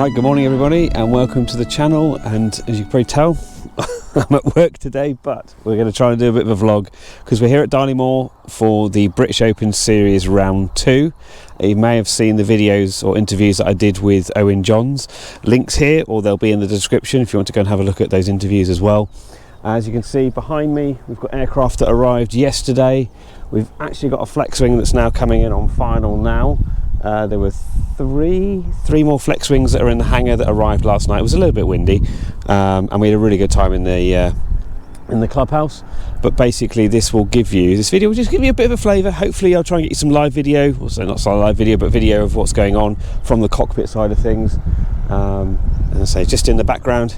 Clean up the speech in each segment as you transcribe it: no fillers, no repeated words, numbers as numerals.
Right, good morning everybody and welcome to the channel. And as you can probably tell, I'm at work today, but we're going to try and do a bit of a vlog because we're here at Darley Moor for the British Open Series round 2. You may have seen the videos or interviews that I did with Owain. Links here, or they'll be in the description if you want to go and have a look at those interviews as well. As you can see behind me, we've got aircraft that arrived yesterday. We've actually got a flex wing that's now coming in on final now. There were three more flex wings that are in the hangar that arrived last night. It was a little bit windy, and we had a really good time in the clubhouse. But basically, this video will just give you a bit of a flavour. Hopefully, I'll try and get you some live video, also not live video, but video of what's going on from the cockpit side of things. And I say, just in the background,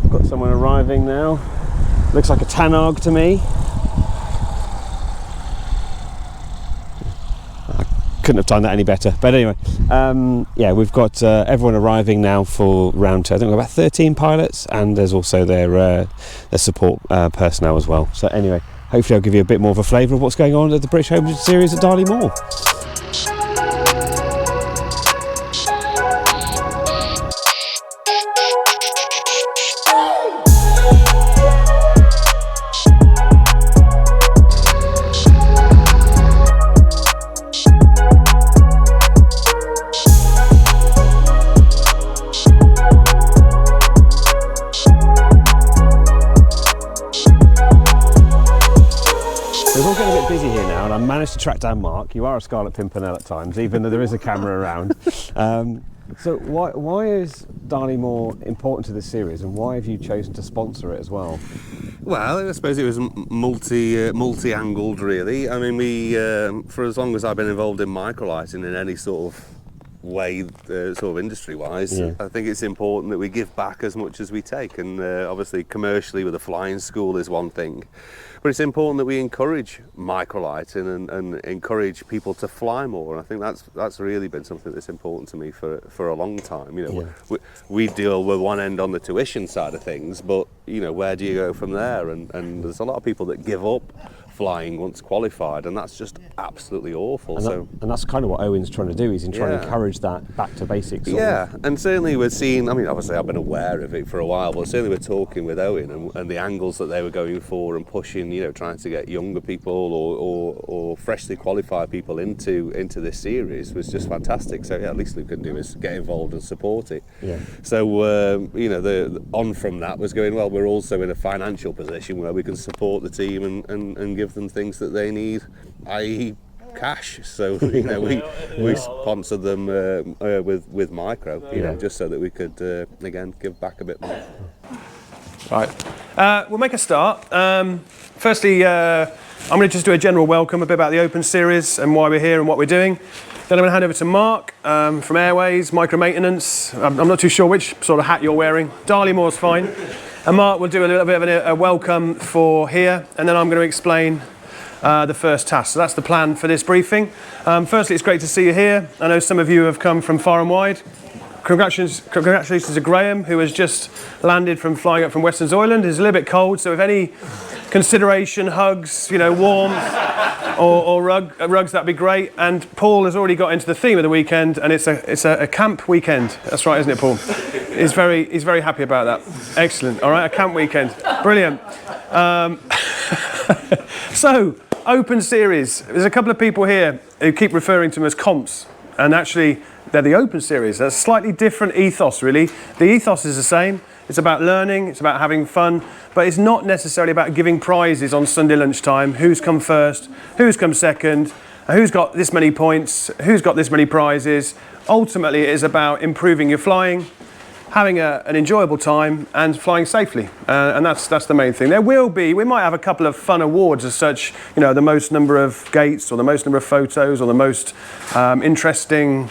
we've got someone arriving now. Looks like a Tanarg to me. Couldn't have timed that any better, but anyway, yeah, we've got everyone arriving now for round 2. I think we've got about 13 pilots, and there's also their support personnel as well. So anyway, hopefully I'll give you a bit more of a flavour of what's going on at the British Open Series at Darley Moor. To track down Mark. You are a Scarlet Pimpernel at times, even though there is a camera around. So why is Darley Moor important to this series, and why have you chosen to sponsor it as well? Well, I suppose it was multi-angled really. I mean, we for as long as I've been involved in microlighting in any sort of way, sort of industry-wise, yeah. I think it's important that we give back as much as we take, and obviously commercially with a flying school is one thing, but it's important that we encourage microlighting and encourage people to fly more. And I think that's really been something that's important to me for a long time. You know, yeah. we deal with one end on the tuition side of things, but you know, where do you go from there? And there's a lot of people that give up flying once qualified, and that's just absolutely awful. And that's kind of what Owain's trying to do. He's trying to encourage that back to basics. Yeah, and certainly we're seeing, I mean, obviously I've been aware of it for a while, but certainly we're talking with Owain and the angles that they were going for and pushing, you know, trying to get younger people or freshly qualified people into this series was just fantastic. So yeah, at least we can do is get involved and support it. Yeah. So you know, the on from that was going, well, we're also in a financial position where we can support the team and give them things that they need, i.e. cash. So you know, we sponsored them with micro, you know, just so that we could again give back a bit more. Right, we'll make a start. Firstly, I'm going to just do a general welcome, a bit about the Open Series and why we're here and what we're doing. Then I'm going to hand over to Mark from Airways, Micro Maintenance. I'm not too sure which sort of hat you're wearing. Darley Moor's fine. And Mark will do a little bit of a welcome for here, and then I'm going to explain the first task. So that's the plan for this briefing. Firstly, it's great to see you here. I know some of you have come from far and wide. Congratulations to Graham, who has just landed from flying up from Western Zoyland. It's a little bit cold, so if any consideration, hugs, you know, warmth, or rugs, that'd be great. And Paul has already got into the theme of the weekend, and it's a camp weekend. That's right, isn't it, Paul? He's very happy about that. Excellent. All right, a camp weekend. Brilliant. So, Open Series. There's a couple of people here who keep referring to them as comps, and actually they're the Open Series. That's a slightly different ethos, really. The ethos is the same. It's about learning, it's about having fun, but it's not necessarily about giving prizes on Sunday lunchtime. Who's come first, who's come second, who's got this many points, who's got this many prizes. Ultimately, it is about improving your flying, having an enjoyable time, and flying safely. And that's the main thing. We might have a couple of fun awards as such, you know, the most number of gates, or the most number of photos, or the most interesting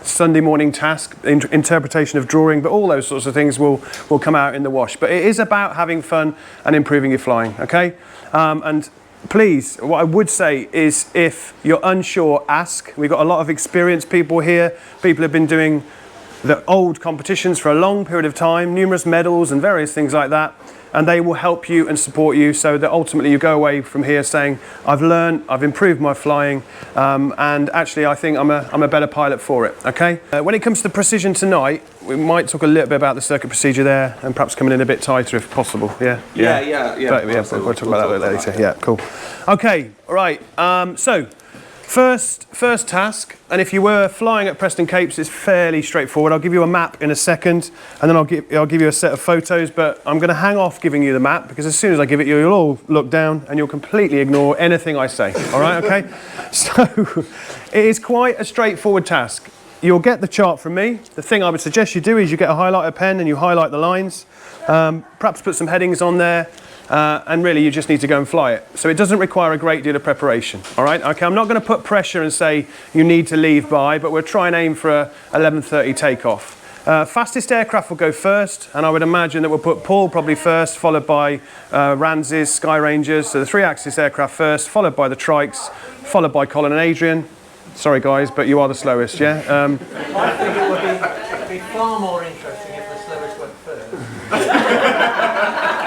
Sunday morning task, interpretation of drawing, but all those sorts of things will come out in the wash. But it is about having fun and improving your flying, okay? And please, what I would say is, if you're unsure, ask. We've got a lot of experienced people here. People have been doing the old competitions for a long period of time, numerous medals and various things like that. and they will help you and support you so that ultimately you go away from here saying, I've learned, I've improved my flying, and actually I think I'm a better pilot for it, okay? When it comes to precision tonight, we might talk a little bit about the circuit procedure there and perhaps coming in a bit tighter if possible, yeah? Yeah. But, we'll talk about that later, yeah, cool. Okay, all right, so first task, and if you were flying at Preston Capes, it's fairly straightforward. I'll give you a map in a second, and then I'll give you a set of photos, but I'm going to hang off giving you the map, because as soon as I give it you, you'll all look down and you'll completely ignore anything I say, all right, okay? So, it is quite a straightforward task. You'll get the chart from me. The thing I would suggest you do is you get a highlighter pen and you highlight the lines, perhaps put some headings on there, and really you just need to go and fly it. So it doesn't require a great deal of preparation, all right? Okay, I'm not going to put pressure and say you need to leave by, but we'll try and aim for a 11:30 takeoff. Fastest aircraft will go first, and I would imagine that we'll put Paul probably first, followed by Ranz's, Sky Rangers, so the 3-axis aircraft first, followed by the trikes, followed by Colin and Adrian. Sorry guys, but you are the slowest, yeah? I think it would be far more interesting if the slowest went first.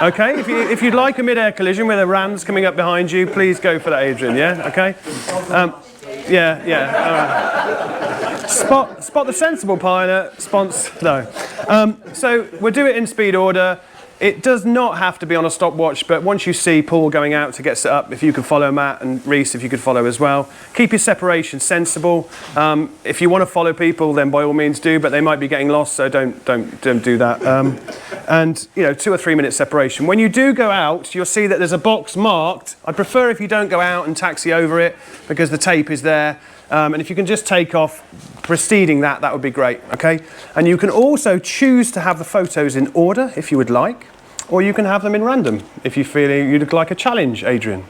Okay, if you'd like a mid-air collision with a Ranz coming up behind you, please go for that, Adrian, yeah? Okay? Spot the sensible pilot, so we'll do it in speed order. It does not have to be on a stopwatch, but once you see Paul going out to get set up, if you could follow Matt, and Reese, if you could follow as well. Keep your separation sensible. If you want to follow people, then by all means do, but they might be getting lost, so don't do that. And 2 or 3 minute separation. When you do go out, you'll see that there's a box marked. I'd prefer if you don't go out and taxi over it, because the tape is there. And if you can just take off preceding that, that would be great, okay? And you can also choose to have the photos in order, if you would like, or you can have them in random, if you feel you'd like a challenge, Adrian.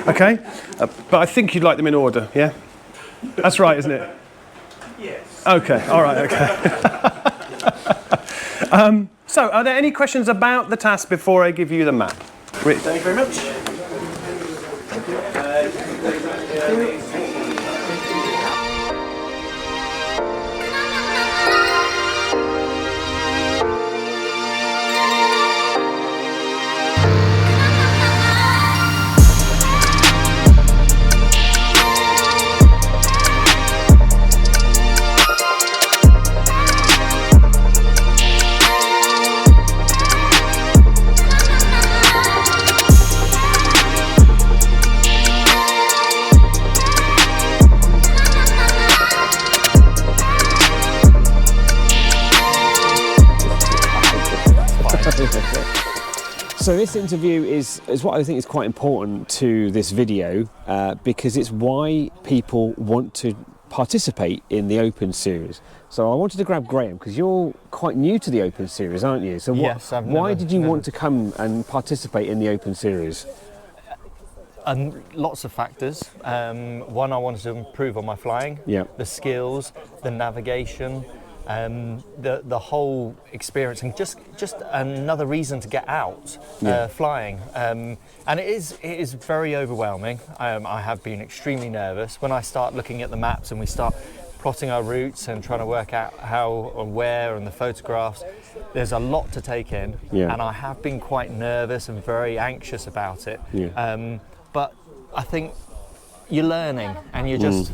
Okay? But I think you'd like them in order, yeah? That's right, isn't it? Yes. Okay, all right, okay. So, are there any questions about the task before I give you the map? Thank you very much. So this interview is what I think is quite important to this video, because it's why people want to participate in the Open series. So I wanted to grab Graham, because you're quite new to the Open series, aren't you? So yes, why did you want to come and participate in the Open series? Lots of factors. One, I wanted to improve on my flying, the skills, the navigation, the whole experience, and just another reason to get out flying. And it is very overwhelming. I have been extremely nervous when I start looking at the maps and we start plotting our routes and trying to work out how and where, and the photographs. There's a lot to take in, and I have been quite nervous and very anxious about it. But I think you're learning, and you're just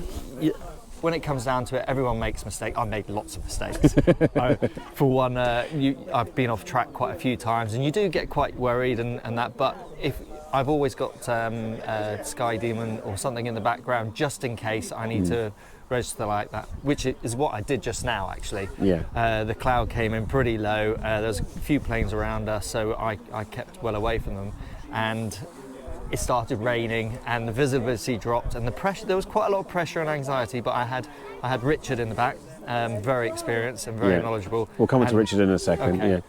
when it comes down to it, everyone makes mistakes. I made lots of mistakes. For one, I've been off track quite a few times, and you do get quite worried and that. But if I've always got Sky Demon or something in the background, just in case I need to register like that, which is what I did just now, actually. The cloud came in pretty low. There's a few planes around us, so I kept well away from them, and it started raining and the visibility dropped, and the pressure, there was quite a lot of pressure and anxiety, but I had Richard in the back, very experienced and very knowledgeable. We'll come on to Richard in a second. Okay.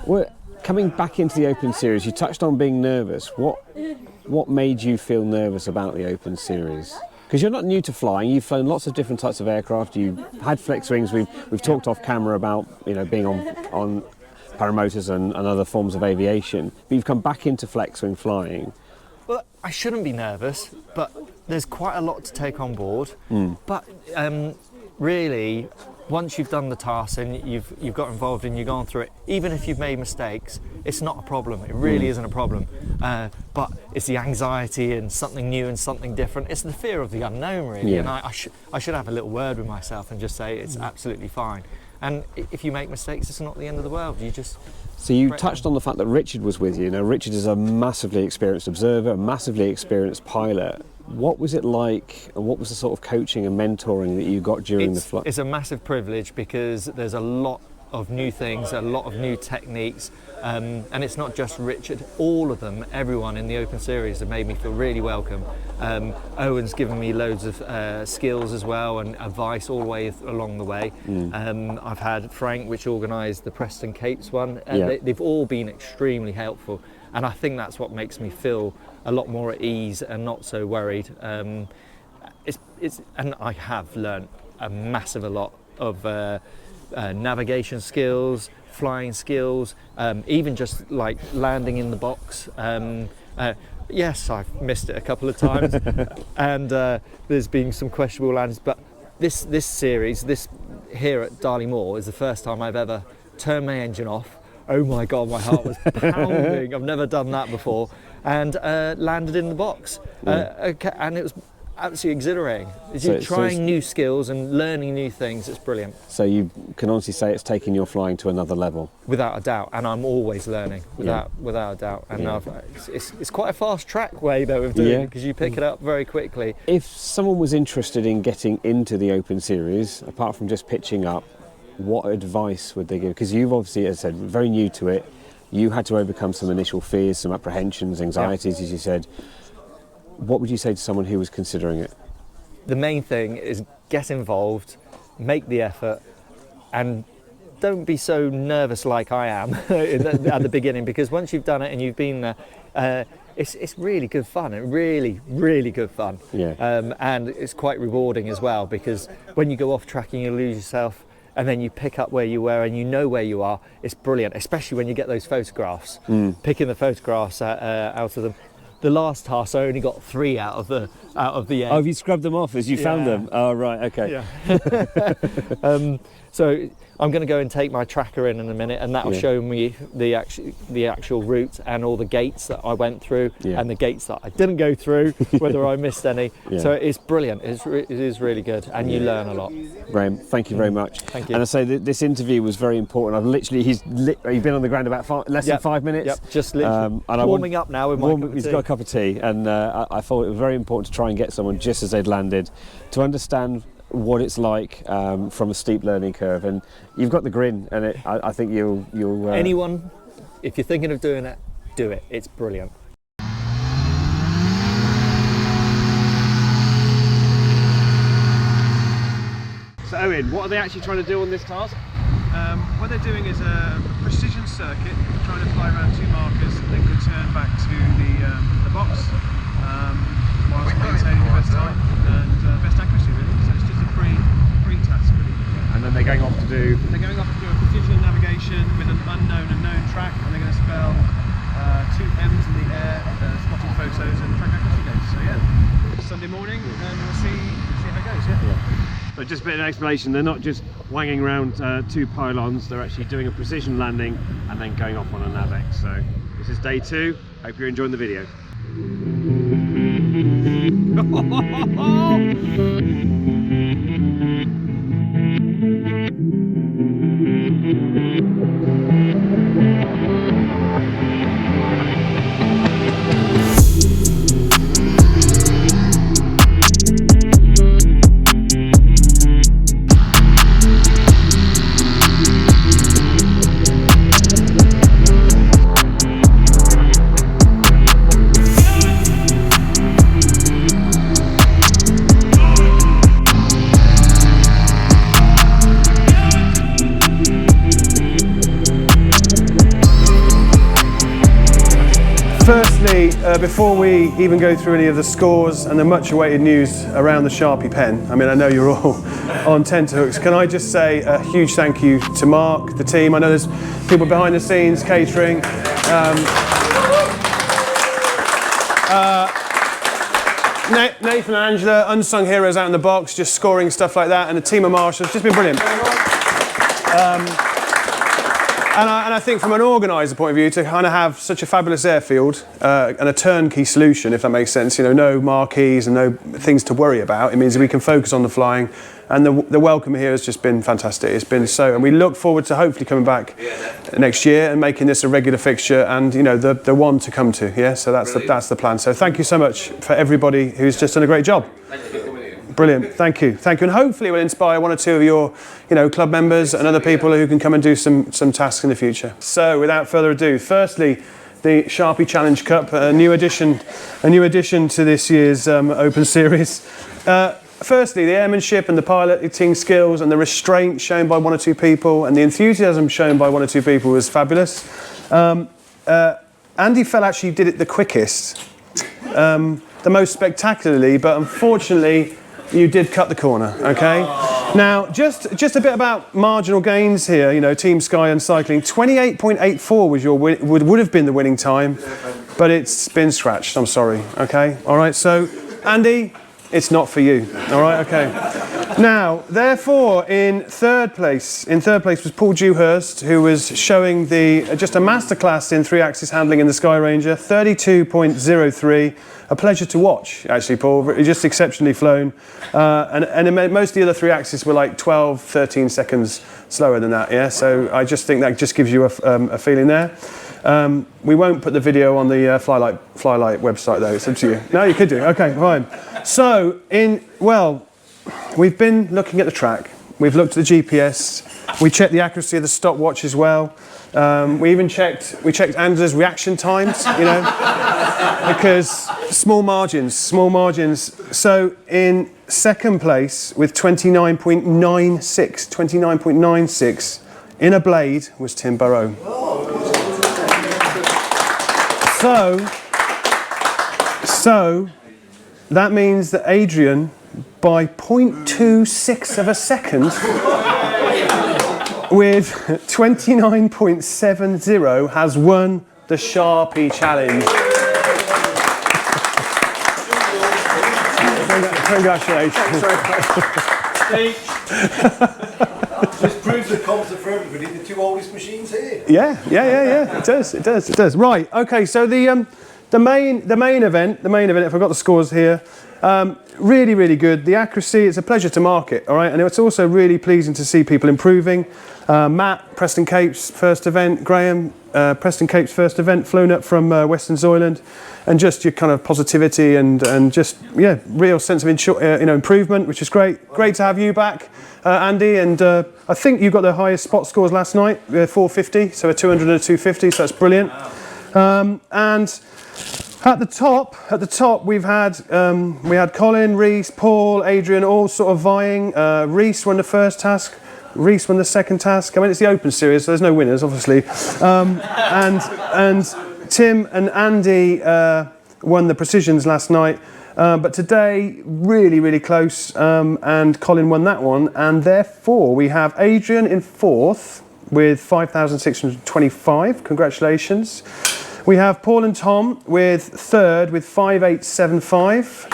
Well, coming back into the Open series, you touched on being nervous. What made you feel nervous about the Open series? Because you're not new to flying. You've flown lots of different types of aircraft. You had flex wings. We've talked off camera about being on paramotors and other forms of aviation, but you've come back into flex wing flying. Well, I shouldn't be nervous, but there's quite a lot to take on board. But really, once you've done the task and you've got involved and you've gone through it, even if you've made mistakes, it's not a problem. It really isn't a problem. But it's the anxiety and something new and something different. It's the fear of the unknown, really. Yeah. And I should have a little word with myself and just say it's absolutely fine. And if you make mistakes, it's not the end of the world. You just... So you touched on the fact that Richard was with you. Now, Richard is a massively experienced observer, a massively experienced pilot. What was it like, and what was the sort of coaching and mentoring that you got during the flight? It's a massive privilege because there's a lot of new things, a lot of new techniques, and it's not just Richard. All of them, everyone in the Open Series have made me feel really welcome. Owain's given me loads of skills as well and advice all the way along the way. I've had Frank, which organised the Preston Capes one, and they've all been extremely helpful. And I think that's what makes me feel a lot more at ease and not so worried. And I have learned a massive lot of navigation skills, flying skills, even just like landing in the box. Yes, I've missed it a couple of times, and there's been some questionable landings. But this series, this here at Darley Moor, is the first time I've ever turned my engine off. Oh my God, my heart was pounding. I've never done that before. And landed in the box. And it was absolutely exhilarating. You're trying new skills and learning new things. It's brilliant. So you can honestly say it's taken your flying to another level? Without a doubt. And I'm always learning, without a doubt. And it's quite a fast track way, though, of doing it, because you pick it up very quickly. If someone was interested in getting into the Open Series, apart from just pitching up, what advice would they give? Because you've obviously, as I said, very new to it. You had to overcome some initial fears, some apprehensions, anxieties, as you said. What would you say to someone who was considering it? The main thing is get involved, make the effort, and don't be so nervous like I am at the beginning, because once you've done it and you've been there, it's really good fun. Really, really good fun. And it's quite rewarding as well, because when you go off track and you lose yourself, and then you pick up where you were and you know where you are, it's brilliant, especially when you get those photographs. Picking the photographs out of them. The last task, I only got 3 out of the end. Oh, have you scrubbed them off as you found them? Oh, right, okay. So I'm going to go and take my tracker in a minute, and that'll show me the actual route and all the gates that I went through and the gates that I didn't go through, whether I missed any. So it's brilliant. It is really good, and you learn a lot. Graham, thank you very much. Thank you. And I say that this interview was very important. I've literally, he's been on the ground about less than 5 minutes. Yep, just literally warming up now with my cup of tea. He's got a cup of tea, and I thought it was very important to try and get someone just as they'd landed to understand what it's like from a steep learning curve. And you've got the grin, and I think you'll anyone, if you're thinking of doing it, do it. It's brilliant. So Owen, what are they actually trying to do on this task? What they're doing is a precision circuit, trying to fly around 2 markers and then return back to the box whilst maintaining the best time and best accuracy, really. So it's just a pre-task, really. And then they're going off to do? They're going off to do a precision navigation with an unknown and known track, and they're going to spell 2 M's in the air, spotting photos and track accuracy dates. So yeah, Sunday morning, and we'll see how it goes. So just a bit of an explanation, they're not just wanging around 2 pylons, they're actually doing a precision landing and then going off on a NavX. So this is day 2, hope you're enjoying the video. Firstly, before we even go through any of the scores and the much awaited news around the Sharpie pen, I mean, I know you're all on tenterhooks, can I just say a huge thank you to Mark, the team. I know there's people behind the scenes, catering. Nathan and Angela, unsung heroes out in the box, just scoring stuff like that, and a team of marshals, just been brilliant. And I think from an organiser point of view, to kind of have such a fabulous airfield and a turnkey solution, if that makes sense, you know, no marquees and no things to worry about, it means that we can focus on the flying. And the welcome here has just been fantastic. It's been so, and we look forward to hopefully coming back next year and making this a regular fixture and, you know, the one to come to. Yeah, so that's the plan. So thank you so much for everybody who's just done a great job. Brilliant, thank you, and hopefully it will inspire one or two of your, you know, club members and other people who can come and do some tasks in the future. So without further ado, firstly, the Sharpie Challenge Cup, a new addition to this year's Open Series. Firstly, the airmanship and the piloting skills and the restraint shown by one or two people and the enthusiasm shown by one or two people was fabulous. Andy Fell actually did it the quickest, the most spectacularly, but unfortunately you did cut the corner, okay? Now, just a bit about marginal gains here, you know, Team Sky and cycling. 28.84 was would have been the winning time, but it's been scratched, I'm sorry, okay? All right, so Andy, it's not for you, all right, okay. Now, therefore, in third place was Paul Dewhurst, who was showing just a masterclass in 3-axis handling in the Sky Ranger, 32.03. A pleasure to watch, actually, Paul. Just exceptionally flown. And most of the other 3-axis were like 12, 13 seconds slower than that, yeah? So I just think that just gives you a feeling there. We won't put the video on the Flylight website, though. It's up to you. No, you could do. Okay, fine. So, we've been looking at the track. We've looked at the GPS. We checked the accuracy of the stopwatch as well. We even checked Angela's reaction times, you know, because small margins. So in second place with 29.96 in a blade was Tim Burrow. So that means that Adrian, by 0.26 of a second, with 29.70, has won the Sharpie Challenge. Congratulations. This proves the comps are for everybody, the two oldest machines here. Yeah. It does. Right. Okay. So the main event. If I've got the scores here. Really good. The accuracy, it's a pleasure to mark it, all right? And it's also really pleasing to see people improving. Matt, Preston Cape's first event, Graham, Preston Cape's first event, flown up from Western Zoyland, and just your kind of positivity and just, yeah, real sense of improvement, which is great. Great to have you back, Andy, and I think you got the highest spot scores last night, 450, so a 200 and a 250, so that's brilliant. And at the top, we had Colin, Reese, Paul, Adrian, all sort of vying. Reese won the first task. Reese won the second task. I mean, it's the Open Series, so there's no winners, obviously. And Tim and Andy won the Precisions last night. But today, really close. And Colin won that one. And therefore, we have Adrian in fourth with 5,625. Congratulations. We have Paul and Tom with third with 5,875.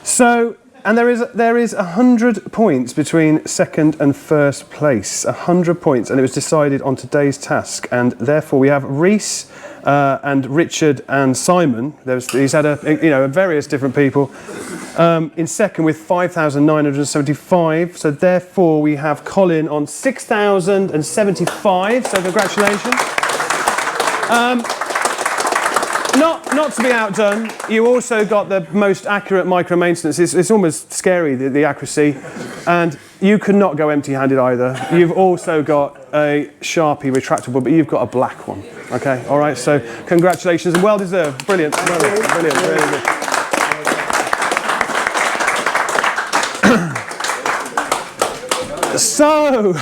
So, and there is 100 points between second and first place. 100 points, and it was decided on today's task. And therefore, we have Reese and Richard and Simon. He's had various different people in second with 5,975. So therefore, we have Colin on 6,075. So congratulations. Not to be outdone, you also got the most accurate micro maintenance. It's almost scary, the accuracy, and you could not go empty-handed either. You've also got a Sharpie retractable, but you've got a black one. Okay, all right. So congratulations and well deserved. Brilliant. Brilliant. Really good. So.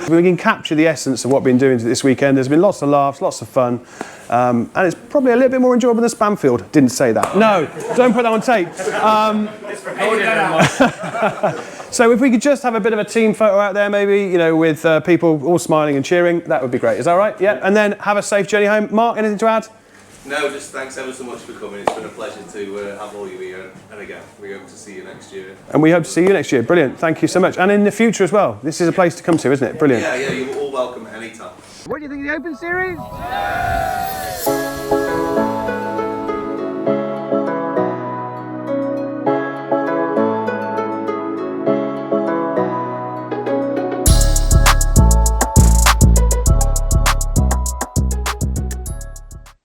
We can capture the essence of what we've been doing this weekend. There's been lots of laughs, lots of fun, and it's probably a little bit more enjoyable than Spamfield. Didn't say that. No, don't put that on tape. So if we could just have a bit of a team photo out there, maybe, you know, with people all smiling and cheering, that would be great. Is that right? Yeah. And then have a safe journey home. Mark, anything to add? No, just thanks ever so much for coming. It's been a pleasure to have all you here. And again, we hope to see you next year. And we hope to see you next year. Brilliant. Thank you so much. And in the future as well. This is a place to come to, isn't it? Brilliant. Yeah, you're all welcome anytime. What do you think of the Open Series?